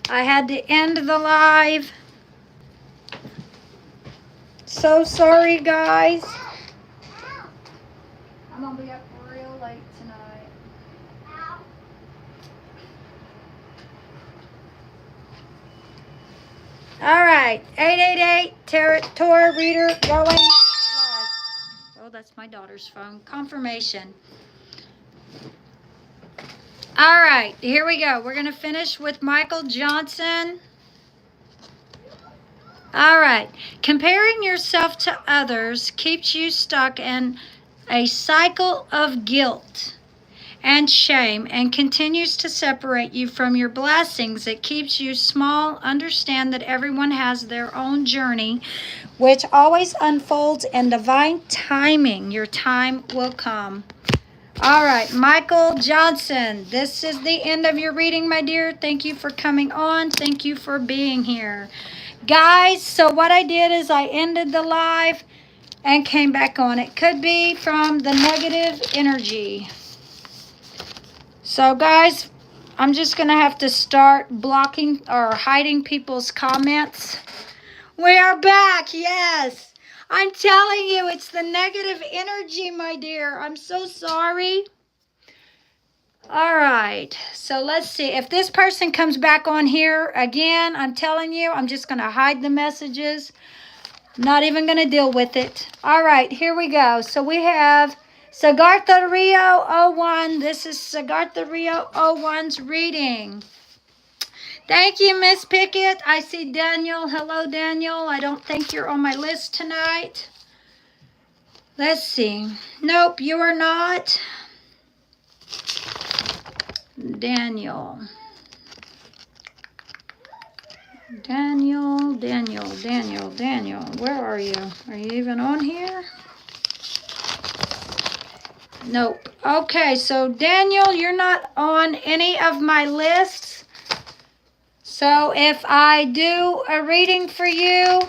I had to end the live. So sorry, guys. I'm going to be up real late tonight. All right, 888 Tora-Reader going live. Oh, that's my daughter's phone. Confirmation. All right, here we go. We're going to finish with Michael Johnson. All right. Comparing yourself to others keeps you stuck in a cycle of guilt and shame and continues to separate you from your blessings. It keeps you small. Understand that everyone has their own journey, which always unfolds in divine timing. Your time will come. All right, Michael Johnson, this is the end of your reading, my dear. Thank you for coming on. Thank you for being here. Guys, so what I did is I ended the live and came back on. It could be from the negative energy. So, guys, I'm just going to have to start blocking or hiding people's comments. We are back, yes. I'm telling you, it's the negative energy, my dear. I'm so sorry. All right, so let's see. If this person comes back on here again, I'm telling you, I'm just going to hide the messages. Not even going to deal with it. All right, here we go. So we have Sigartha Rio 01. This is Sigartha Rio 01's reading. Thank you, Miss Pickett. I see Daniel. Hello, Daniel. I don't think you're on my list tonight. Let's see. Nope, you are not. Daniel. Daniel. Where are you? Are you even on here? Nope. Okay, so Daniel, you're not on any of my lists. So if I do a reading for you,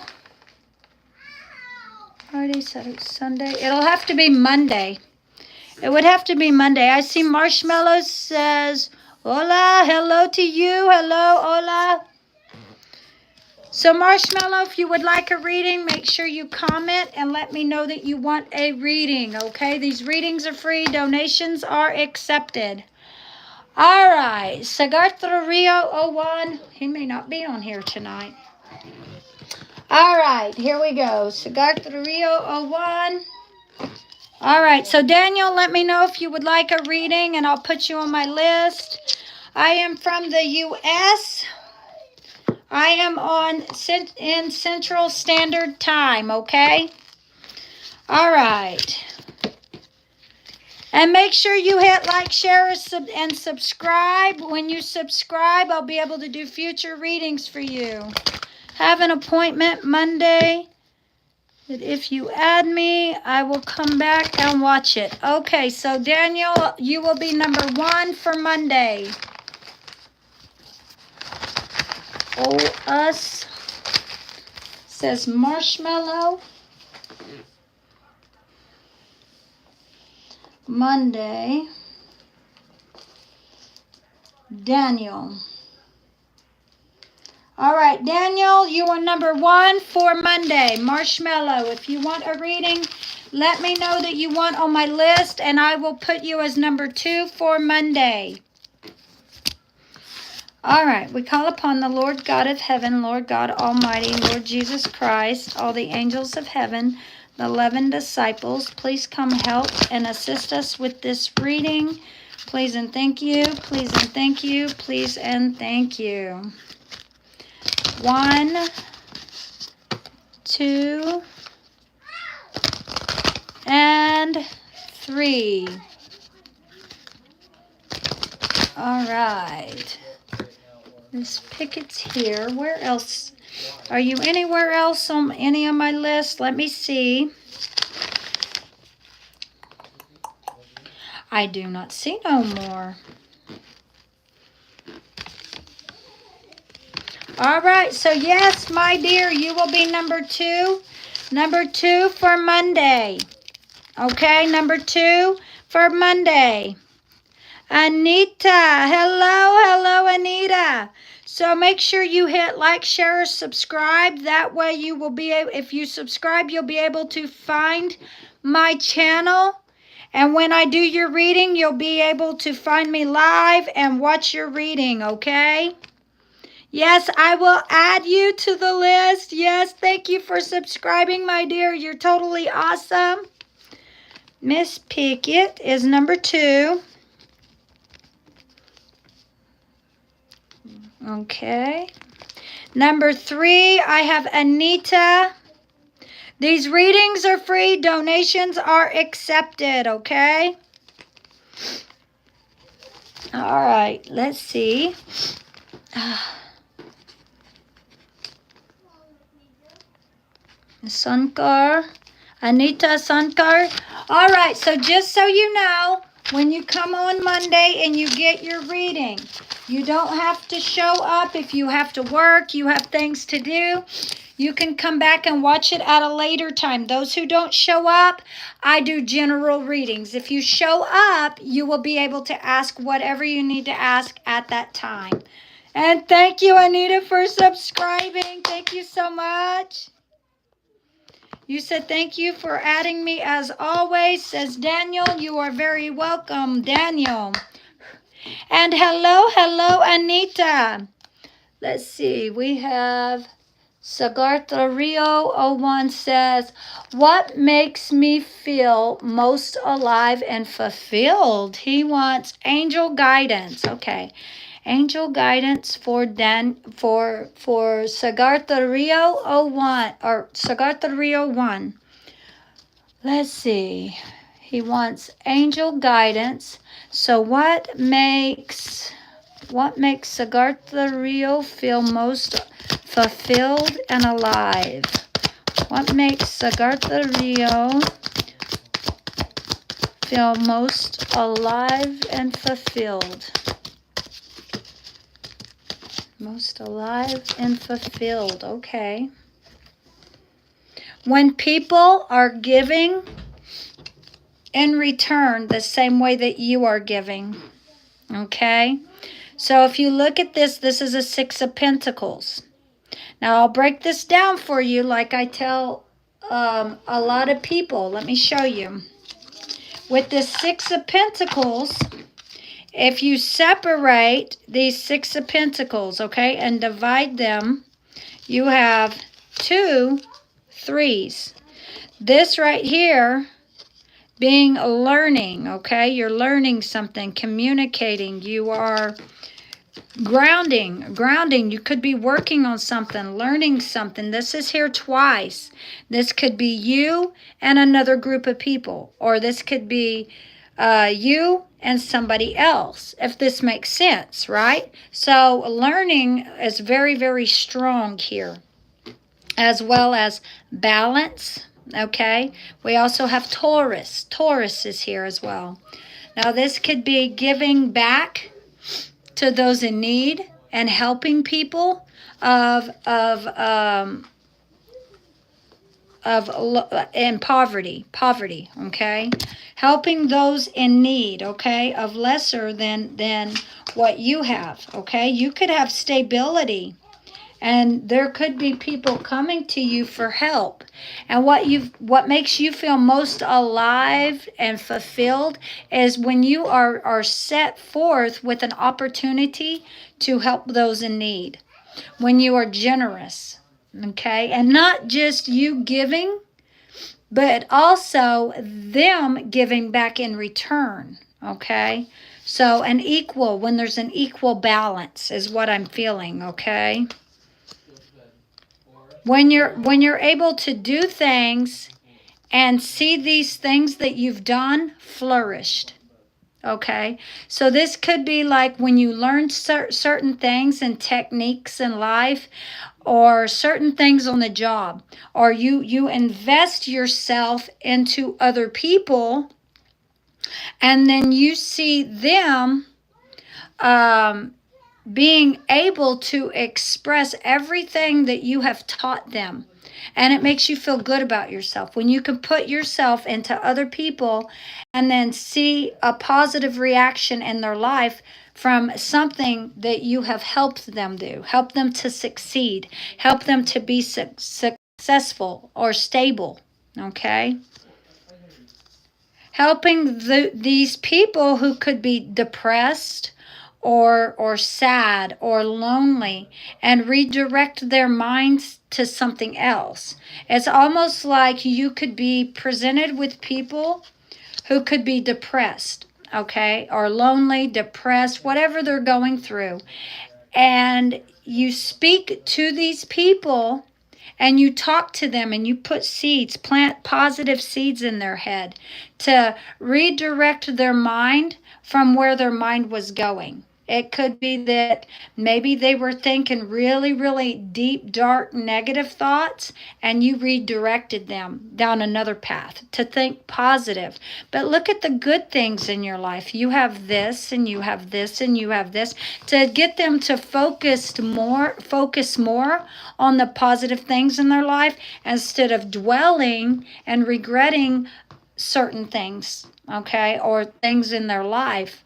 Friday, Saturday, Sunday, it'll have to be Monday. It would have to be Monday. I see Marshmallow says, hola, hello to you. Hello, hola. So Marshmallow, if you would like a reading, make sure you comment and let me know that you want a reading, okay? These readings are free. Donations are accepted. All right. Sigartha Rio 01. He may not be on here tonight. All right. Here we go. Sigartha Rio 01. All right, so Daniel, let me know if you would like a reading, and I'll put you on my list. I am from the U.S. I am in Central Standard Time, okay? All right. And make sure you hit like, share, and subscribe. When you subscribe, I'll be able to do future readings for you. Have an appointment Monday. That if you add me, I will come back and watch it. Okay, so Daniel, you will be number 1 for Monday. Oh, us, says Marshmallow. Monday. Daniel. All right, Daniel, you are number 1 for Monday. Marshmallow, if you want a reading, let me know that you want on my list, and I will put you as number 2 for Monday. All right, we call upon the Lord God of heaven, Lord God Almighty, Lord Jesus Christ, all the angels of heaven, the 11 disciples. Please come help and assist us with this reading. Please and thank you. Please and thank you. Please and thank you. 1, 2, and 3. All right. Miss Pickett's here. Where else? Are you anywhere else on any of my lists? Let me see. I do not see no more. All right, so yes, my dear, you will be number 2. Number 2 for Monday. Okay, number 2 for Monday. Anita, hello, Anita. So make sure you hit like, share, or subscribe. That way you will be able, if you subscribe, you'll be able to find my channel. And when I do your reading, you'll be able to find me live and watch your reading, okay? Yes, I will add you to the list. Yes, thank you for subscribing, my dear. You're totally awesome. Miss Pickett is number 2. Okay. Number 3, I have Anita. These readings are free. Donations are accepted, okay? All right, let's see. Sankar. Anita Sankar. All right, so just so you know, when you come on Monday and you get your reading, you don't have to show up. If you have to work, you have things to do, you can come back and watch it at a later time. Those who don't show up, I do general readings. If you show up, you will be able to ask whatever you need to ask at that time. And thank you, Anita, for subscribing. Thank you so much. You said thank you for adding me as always, says Daniel. You are very welcome, Daniel. And hello, Anita. Let's see, we have Sagartha Rio 01 says, what makes me feel most alive and fulfilled? He wants angel guidance. Okay. Angel guidance for Sagartha Rio 01 or Sagartha Rio 1. Let's see. He wants angel guidance. So what makes Sagartha Rio feel most fulfilled and alive? What makes Sagartha Rio feel most alive and fulfilled? Most alive and fulfilled. Okay. When people are giving in return the same way that you are giving. Okay. So if you look at this, this is a 6 of Pentacles. Now I'll break this down for you like I tell a lot of people. Let me show you. With this 6 of Pentacles, if you separate these 6 of Pentacles, okay, and divide them, you have 2 3s. This right here being learning, okay? You're learning something, communicating. You are grounding. You could be working on something, learning something. This is here twice. This could be you and another group of people, or this could be you and somebody else, if this makes sense, right? So learning is very, very strong here, as well as balance, okay? We also have Taurus. Taurus is here as well. Now this could be giving back to those in need and helping people in poverty, okay? Helping those in need, okay, of lesser than what you have, okay? You could have stability, and there could be people coming to you for help. And what makes you feel most alive and fulfilled is when you are set forth with an opportunity to help those in need. When you are generous, okay? And not just you giving, but also them giving back in return, okay? So when there's an equal balance is what I'm feeling, okay? When you're able to do things and see these things that you've done flourished, okay? So this could be like when you learn certain things and techniques in life, or certain things on the job, or you invest yourself into other people, and then you see them being able to express everything that you have taught them. And it makes you feel good about yourself when you can put yourself into other people and then see a positive reaction in their life from something that you have helped them do, help them to succeed, help them to be successful or stable. Okay? Helping these people who could be depressed or sad or lonely and redirect their minds to something else. It's almost like you could be presented with people who could be depressed, okay, or lonely, depressed, whatever they're going through. And you speak to these people and you talk to them and you put seeds, plant positive seeds in their head to redirect their mind from where their mind was going. It could be that maybe they were thinking really, really deep, dark, negative thoughts, and you redirected them down another path to think positive. But look at the good things in your life. You have this, and you have this, and you have this, to get them to focus more on the positive things in their life instead of dwelling and regretting certain things, okay, or things in their life.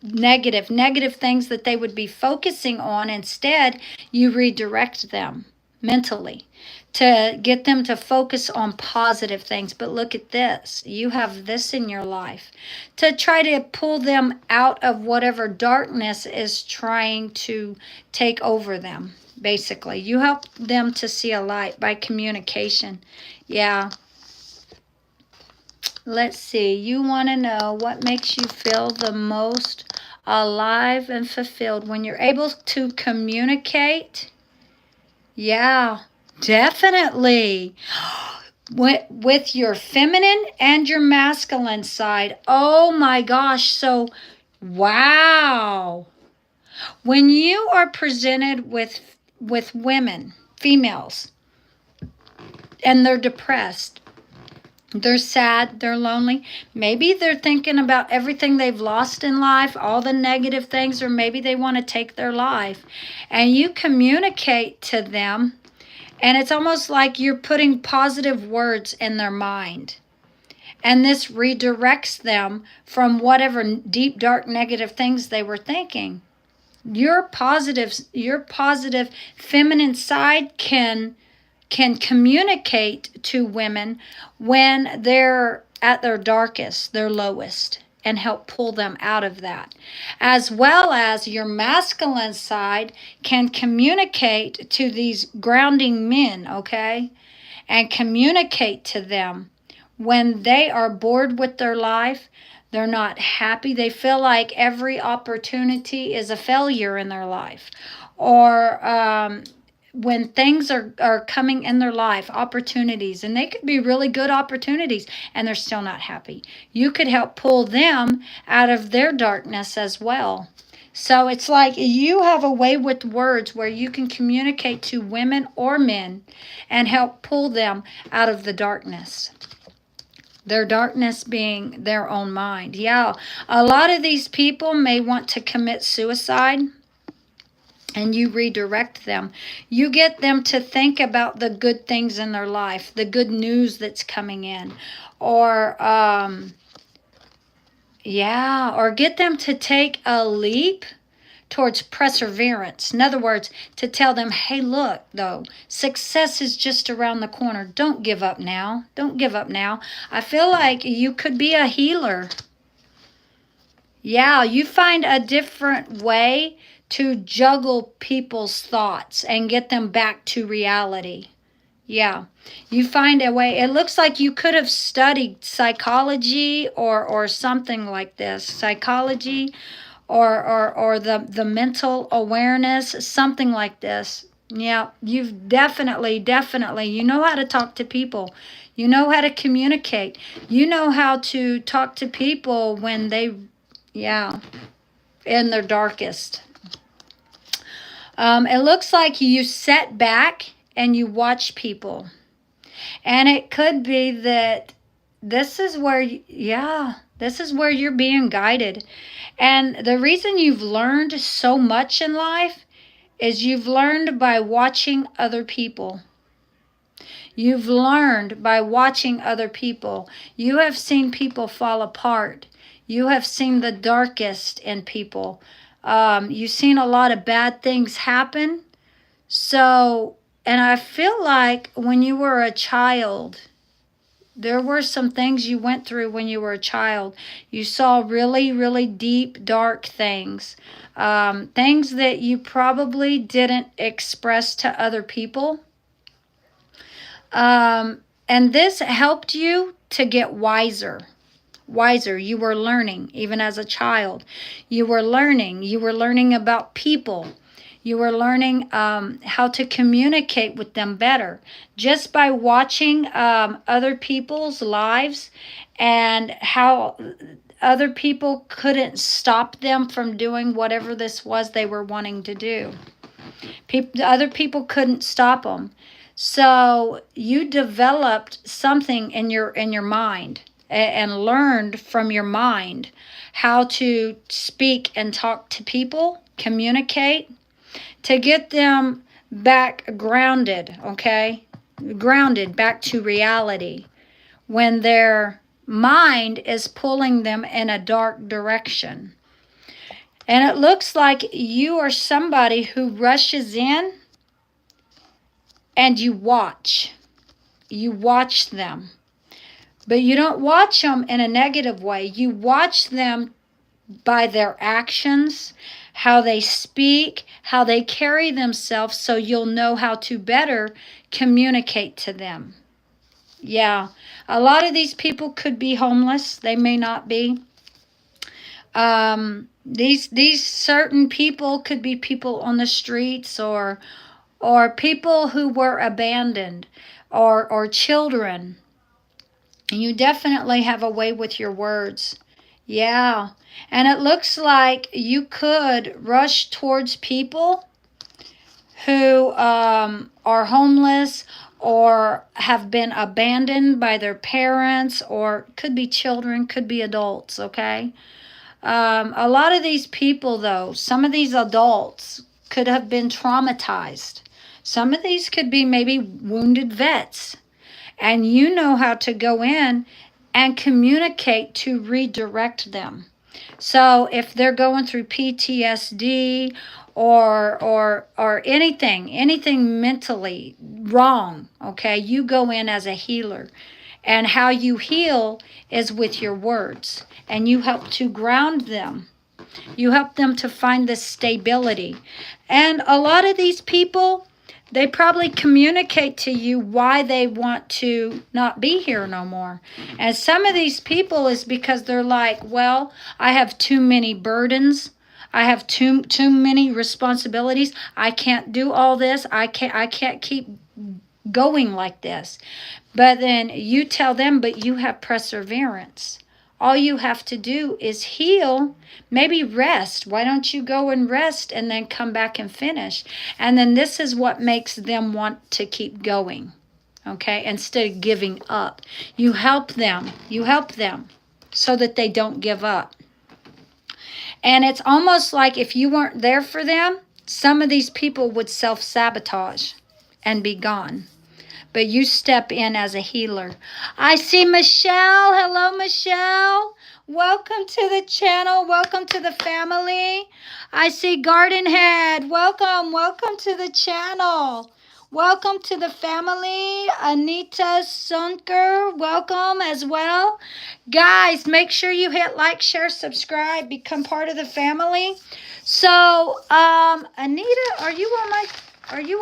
Negative things that they would be focusing on. Instead, you redirect them mentally to get them to focus on positive things. But look at this. You have this in your life to try to pull them out of whatever darkness is trying to take over them. Basically, you help them to see a light by communication. Yeah. Let's see, you want to know what makes you feel the most alive and fulfilled when you're able to communicate? Yeah, definitely. With your feminine and your masculine side. Oh my gosh, so wow. When you are presented with women, females, and they're depressed, they're sad, they're lonely. Maybe they're thinking about everything they've lost in life, all the negative things, or maybe they want to take their life. And you communicate to them, and it's almost like you're putting positive words in their mind. And this redirects them from whatever deep, dark, negative things they were thinking. Your positive feminine side can communicate to women when they're at their darkest, their lowest, and help pull them out of that. As well as your masculine side can communicate to these grounding men, okay? And communicate to them when they are bored with their life, they're not happy, they feel like every opportunity is a failure in their life. Or when things are coming in their life, opportunities, and they could be really good opportunities, and they're still not happy. You could help pull them out of their darkness as well. So it's like you have a way with words where you can communicate to women or men and help pull them out of the darkness. Their darkness being their own mind. Yeah, a lot of these people may want to commit suicide. And you redirect them. You get them to think about the good things in their life, the good news that's coming in. Or, or get them to take a leap towards perseverance. In other words, to tell them, hey, look, though, success is just around the corner. Don't give up now. Don't give up now. I feel like you could be a healer. Yeah, you find a different way to juggle people's thoughts and get them back to reality. Yeah, you find a way. It looks like you could have studied psychology or something like this. Psychology or the mental awareness, something like this. Yeah, you've definitely, you know how to talk to people. You know how to communicate. You know how to talk to people when they, in their darkest. It looks like you sit back and you watch people. And it could be that this is where, This is where you're being guided. And the reason you've learned so much in life is you've learned by watching other people. You've learned by watching other people. You have seen people fall apart. You have seen the darkest in people. You've seen a lot of bad things happen. So, and I feel like when you were a child, there were some things you went through when you were a child. You saw really, really deep, dark things. Things that you probably didn't express to other people. And this helped you to get wiser. You were learning, even as a child. You were learning about people. You were learning how to communicate with them better. Just by watching other people's lives and how other people couldn't stop them from doing whatever this was they were wanting to do. Other people couldn't stop them. So you developed something in your mind and learned from your mind how to speak and talk to people, communicate, to get them back grounded, okay? Grounded back to reality when their mind is pulling them in a dark direction. And it looks like you are somebody who rushes in and you watch them, but you don't watch them in a negative way. You watch them by their actions, how they speak, how they carry themselves, so you'll know how to better communicate to them. Yeah, a lot of these people could be homeless. They may not be. These certain people could be people on the streets or people who were abandoned, or children. And you definitely have a way with your words. Yeah. And it looks like you could rush towards people who are homeless or have been abandoned by their parents, or could be children, could be adults, okay? A lot of these people, though, some of these adults could have been traumatized. Some of these could be maybe wounded vets. And you know how to go in and communicate to redirect them. So if they're going through PTSD or anything mentally wrong, okay, you go in as a healer. And how you heal is with your words. And you help to ground them. You help them to find this stability. And a lot of these people, they probably communicate to you why they want to not be here no more. And some of these people is because they're like, well, I have too many burdens. I have too many responsibilities. I can't do all this. I can't keep going like this. But then you tell them, but you have perseverance. All you have to do is heal, maybe rest. Why don't you go and rest and then come back and finish? And then this is what makes them want to keep going, okay, instead of giving up. You help them so that they don't give up. And it's almost like if you weren't there for them, some of these people would self-sabotage and be gone. But you step in as a healer. I see Michelle. Hello, Michelle. Welcome to the channel. Welcome to the family. I see Garden Head. Welcome to the channel. Welcome to the family. Anita Sunker, welcome as well. Guys, make sure you hit like, share, subscribe, become part of the family. So, Anita, are you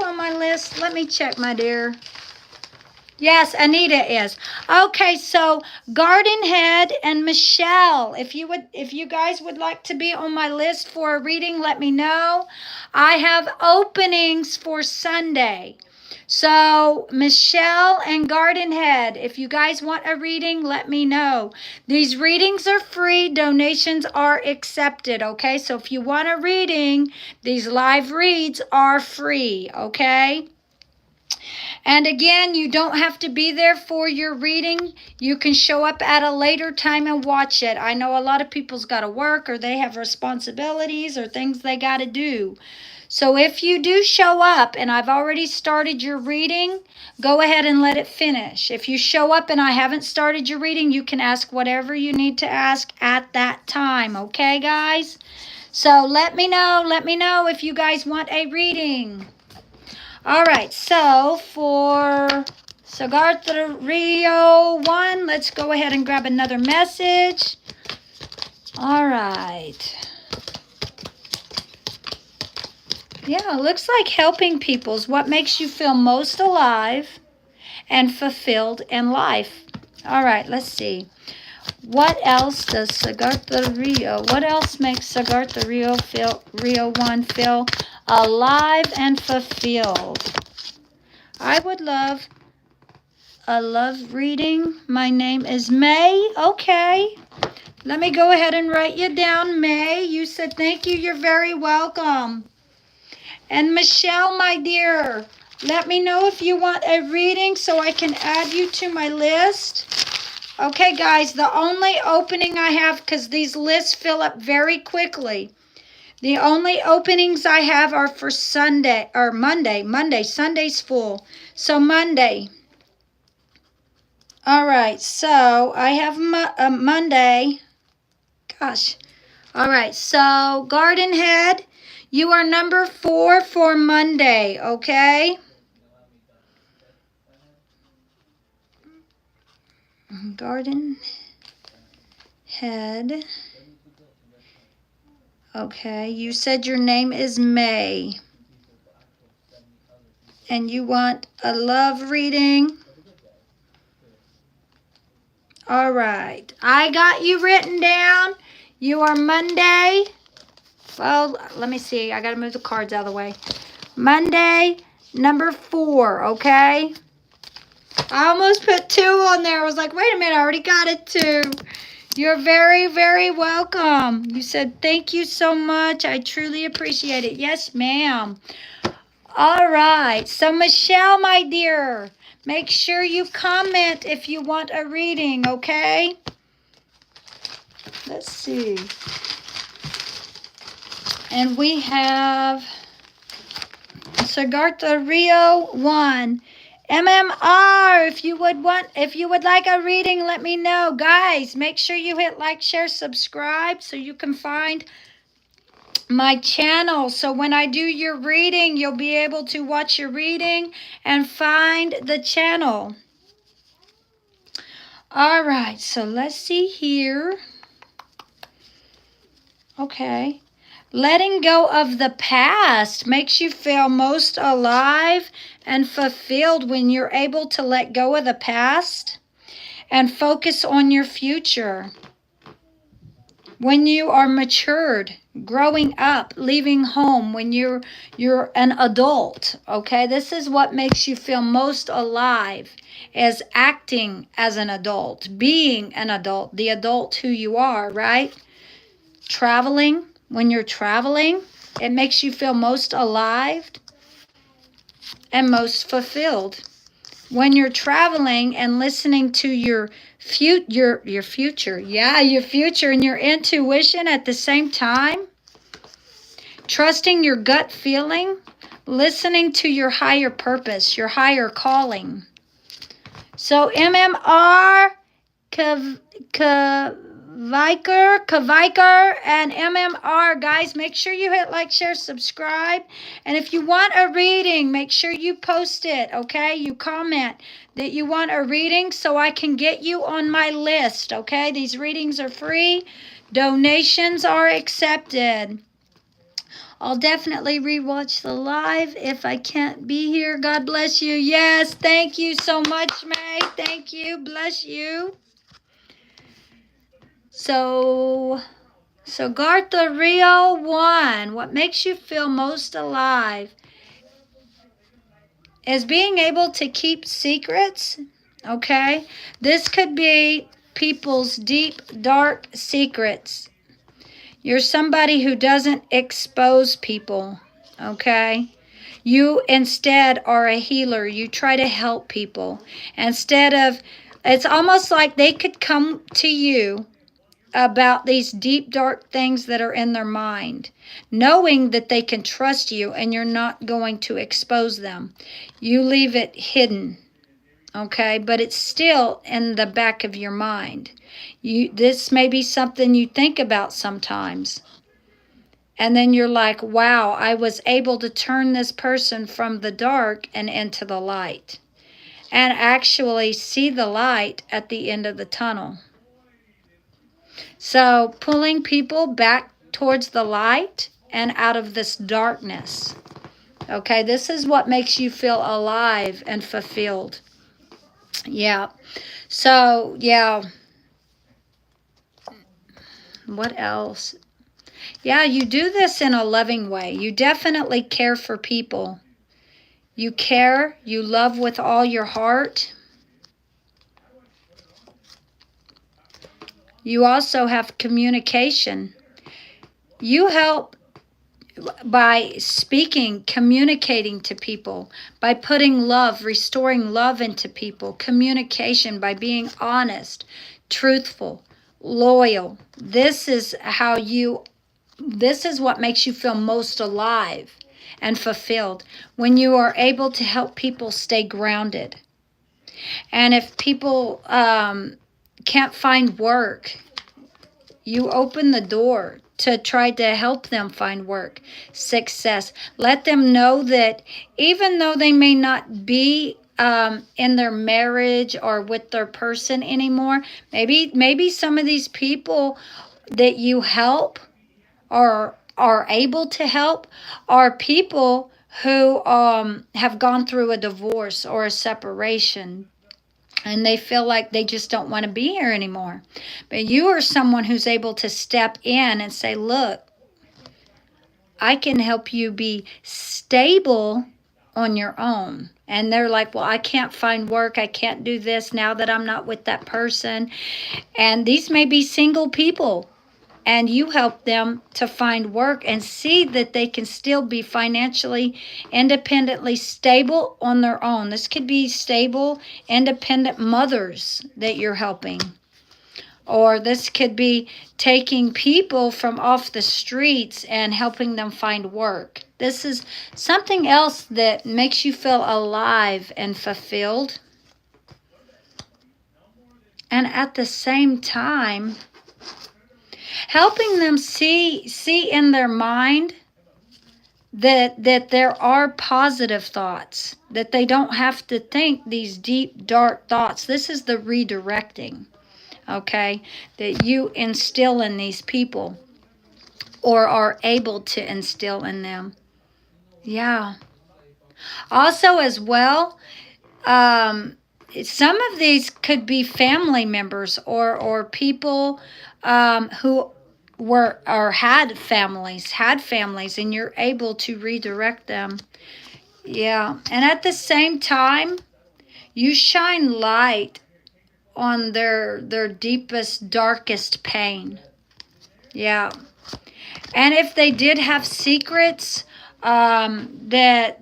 on my list? Let me check, my dear. Yes, Anita is. Okay, so Garden Head and Michelle, if you guys would like to be on my list for a reading, let me know. I have openings for Sunday. So Michelle and Garden Head, if you guys want a reading, let me know. These readings are free. Donations are accepted, okay? So if you want a reading, these live reads are free, okay? And again, you don't have to be there for your reading. You can show up at a later time and watch it. I know a lot of people's got to work, or they have responsibilities or things they got to do. So if you do show up and I've already started your reading, go ahead and let it finish. If you show up and I haven't started your reading, you can ask whatever you need to ask at that time. Okay, guys? So let me know if you guys want a reading. All right, so for Tora-Reader-888, let's go ahead and grab another message. All right. Yeah, looks like helping people is what makes you feel most alive and fulfilled in life. All right, let's see. What else does what else makes Tora-Reader-1 feel alive and fulfilled? I would love a love reading. My name is May. Okay. Let me go ahead and write you down, May. You said thank you. You're very welcome. And Michelle, my dear, let me know if you want a reading so I can add you to my list. Okay, guys, the only opening I have, because these lists fill up very quickly, the only openings I have are for Sunday, or Monday. Sunday's full. So Monday. All right, so I have Monday. Gosh. All right, so Garden Head, you are number 4 for Monday, okay? Garden Head. Okay, you said your name is May. And you want a love reading. All right, I got you written down. You are Monday. Well, let me see. I got to move the cards out of the way. Monday, number 4, okay? I almost put 2 on there. I was like, wait a minute, I already got it 2. You're very, very welcome. You said, thank you so much. I truly appreciate it. Yes, ma'am. All right. So, Michelle, my dear, make sure you comment if you want a reading, okay? Let's see. And we have Tora-Reader-1. MMR, if you would like a reading, let me know. Guys, make sure you hit like, share, subscribe so you can find my channel. So when I do your reading, you'll be able to watch your reading and find the channel. All right, so let's see here. Okay. Letting go of the past makes you feel most alive and fulfilled when you're able to let go of the past and focus on your future. When you are matured, growing up, leaving home, when you're an adult, okay? This is what makes you feel most alive, is acting as an adult, being an adult, the adult who you are, right? Traveling. When you're traveling, it makes you feel most alive and most fulfilled. When you're traveling and listening to your future, and your intuition at the same time, trusting your gut feeling, listening to your higher purpose, your higher calling. So MMR, Kaviker, and MMR, guys, make sure you hit like, share, subscribe. And if you want a reading, make sure you post it, okay? You comment that you want a reading so I can get you on my list, okay? These readings are free. Donations are accepted. I'll definitely rewatch the live if I can't be here. God bless you. Yes, thank you so much, May. Thank you. Bless you. So Tora-Reader-1, what makes you feel most alive is being able to keep secrets, okay? This could be people's deep, dark secrets. You're somebody who doesn't expose people, okay? You instead are a healer. You try to help people. Instead of, it's almost like they could come to you about these deep, dark things that are in their mind, knowing that they can trust you and you're not going to expose them. You leave it hidden, okay? But it's still in the back of your mind. This may be something you think about sometimes. And then you're like, wow, I was able to turn this person from the dark and into the light. And actually see the light at the end of the tunnel. So pulling people back towards the light and out of this darkness. Okay, this is what makes you feel alive and fulfilled. Yeah. So, yeah. What else? Yeah, you do this in a loving way. You definitely care for people. You care, you love with all your heart. You also have communication. You help by speaking, communicating to people, by putting love, restoring love into people, communication, by being honest, truthful, loyal. This is what makes you feel most alive and fulfilled, when you are able to help people stay grounded. And if people can't find work, you open the door to try to help them find work, success. Let them know that even though they may not be in their marriage or with their person anymore, maybe some of these people that you help or are able to help are people who have gone through a divorce or a separation. And they feel like they just don't want to be here anymore. But you are someone who's able to step in and say, look, I can help you be stable on your own. And they're like, well, I can't find work. I can't do this now that I'm not with that person. And these may be single people. And you help them to find work and see that they can still be financially, independently stable on their own. This could be stable, independent mothers that you're helping. Or this could be taking people from off the streets and helping them find work. This is something else that makes you feel alive and fulfilled. And at the same time, helping them see in their mind that there are positive thoughts, that they don't have to think these deep, dark thoughts. This is the redirecting, okay, that you instill in these people or are able to instill in them. Yeah. Also as well, some of these could be family members or people who were or had families, and you're able to redirect them. Yeah. And at the same time, you shine light on their deepest, darkest pain. Yeah. And if they did have secrets that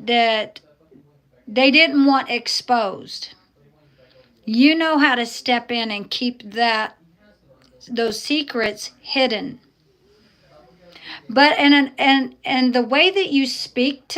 they didn't want exposed, you know how to step in and keep those secrets hidden. But and the way that you speak to